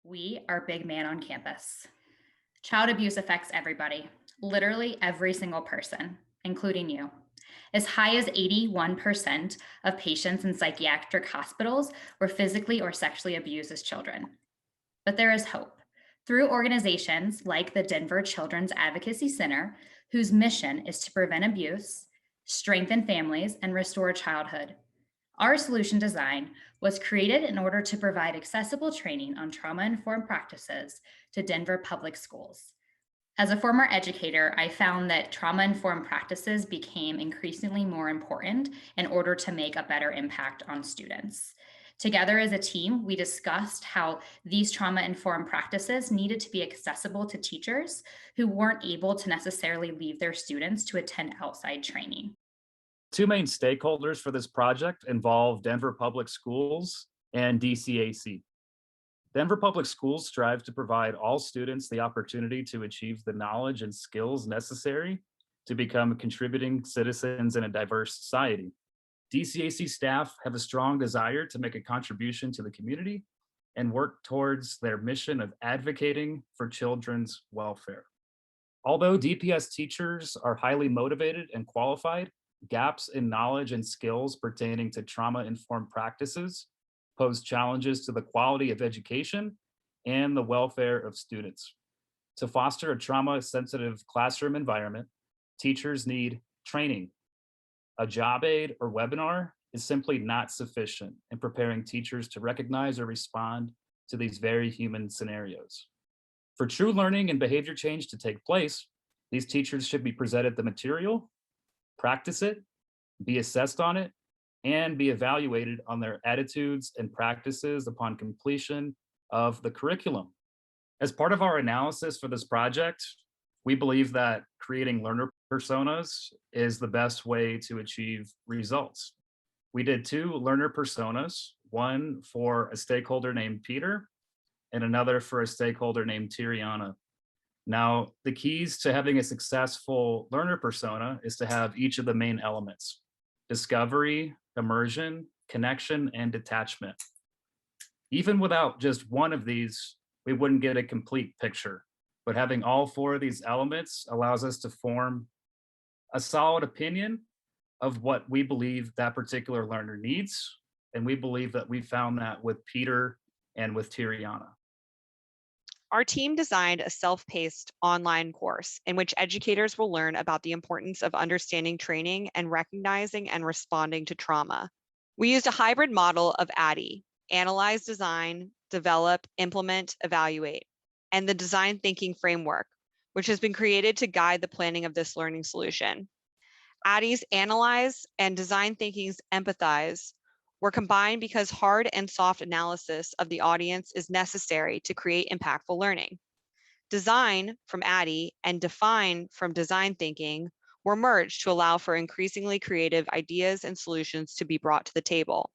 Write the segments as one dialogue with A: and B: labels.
A: We are big man on campus. Child abuse affects everybody, literally every single person, including you. As high as 81% of patients in psychiatric hospitals were physically or sexually abused as children. But there is hope. Through organizations like the Denver Children's Advocacy Center, whose mission is to prevent abuse, strengthen families, and restore childhood. Our solution design was created in order to provide accessible training on trauma-informed practices to Denver public schools. As a former educator, I found that trauma-informed practices became increasingly more important in order to make a better impact on students. Together as a team, we discussed how these trauma-informed practices needed to be accessible to teachers who weren't able to necessarily leave their students to attend outside training.
B: Two main stakeholders for this project involve Denver Public Schools and DCAC. Denver Public Schools strive to provide all students the opportunity to achieve the knowledge and skills necessary to become contributing citizens in a diverse society. DCAC staff have a strong desire to make a contribution to the community and work towards their mission of advocating for children's welfare. Although DPS teachers are highly motivated and qualified, gaps in knowledge and skills pertaining to trauma-informed practices pose challenges to the quality of education and the welfare of students. To foster a trauma-sensitive classroom environment, teachers need training. A job aid or webinar is simply not sufficient in preparing teachers to recognize or respond to these very human scenarios. For true learning and behavior change to take place, these teachers should be presented the material, practice it, be assessed on it, and be evaluated on their attitudes and practices upon completion of the curriculum. As part of our analysis for this project, we believe that creating learner personas is the best way to achieve results. We did two learner personas, one for a stakeholder named Peter and another for a stakeholder named Tiriana. Now, the keys to having a successful learner persona is to have each of the main elements: discovery, immersion, connection, and detachment. Even without just one of these, we wouldn't get a complete picture. But having all four of these elements allows us to form a solid opinion of what we believe that particular learner needs. And we believe that we found that with Peter and with Tiriana.
C: Our team designed a self-paced online course in which educators will learn about the importance of understanding training and recognizing and responding to trauma. We used a hybrid model of ADDIE: analyze, design, develop, implement, evaluate, and the design thinking framework, which has been created to guide the planning of this learning solution. ADDIE's analyze and design thinking's empathize were combined because hard and soft analysis of the audience is necessary to create impactful learning. Design from ADDIE and define from design thinking were merged to allow for increasingly creative ideas and solutions to be brought to the table.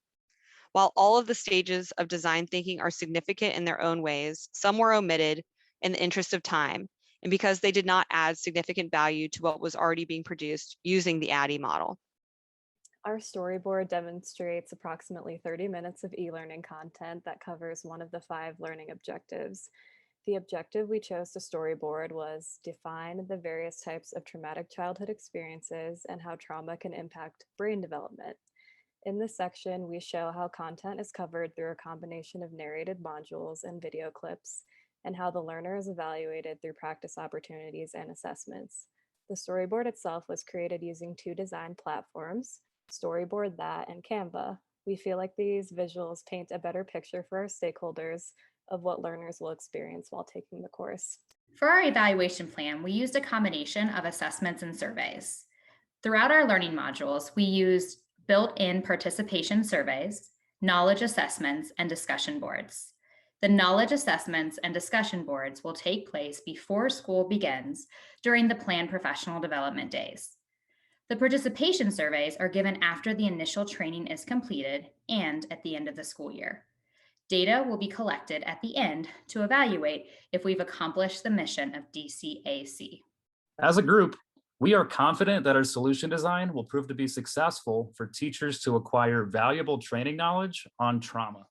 C: While all of the stages of design thinking are significant in their own ways, some were omitted in the interest of time and because they did not add significant value to what was already being produced using the ADDIE model.
D: Our storyboard demonstrates approximately 30 minutes of e-learning content that covers one of the 5 learning objectives. The objective we chose to storyboard was define the various types of traumatic childhood experiences and how trauma can impact brain development. In this section, we show how content is covered through a combination of narrated modules and video clips, and how the learner is evaluated through practice opportunities and assessments. The storyboard itself was created using 2 design platforms, Storyboard That and Canva. We feel like these visuals paint a better picture for our stakeholders of what learners will experience while taking the course.
A: For our evaluation plan, we used a combination of assessments and surveys. Throughout our learning modules, we used built-in participation surveys, knowledge assessments, and discussion boards. The knowledge assessments and discussion boards will take place before school begins during the planned professional development days. The participation surveys are given after the initial training is completed and at the end of the school year. Data will be collected at the end to evaluate if we've accomplished the mission of DCAC.
B: As a group, we are confident that our solution design will prove to be successful for teachers to acquire valuable training knowledge on trauma.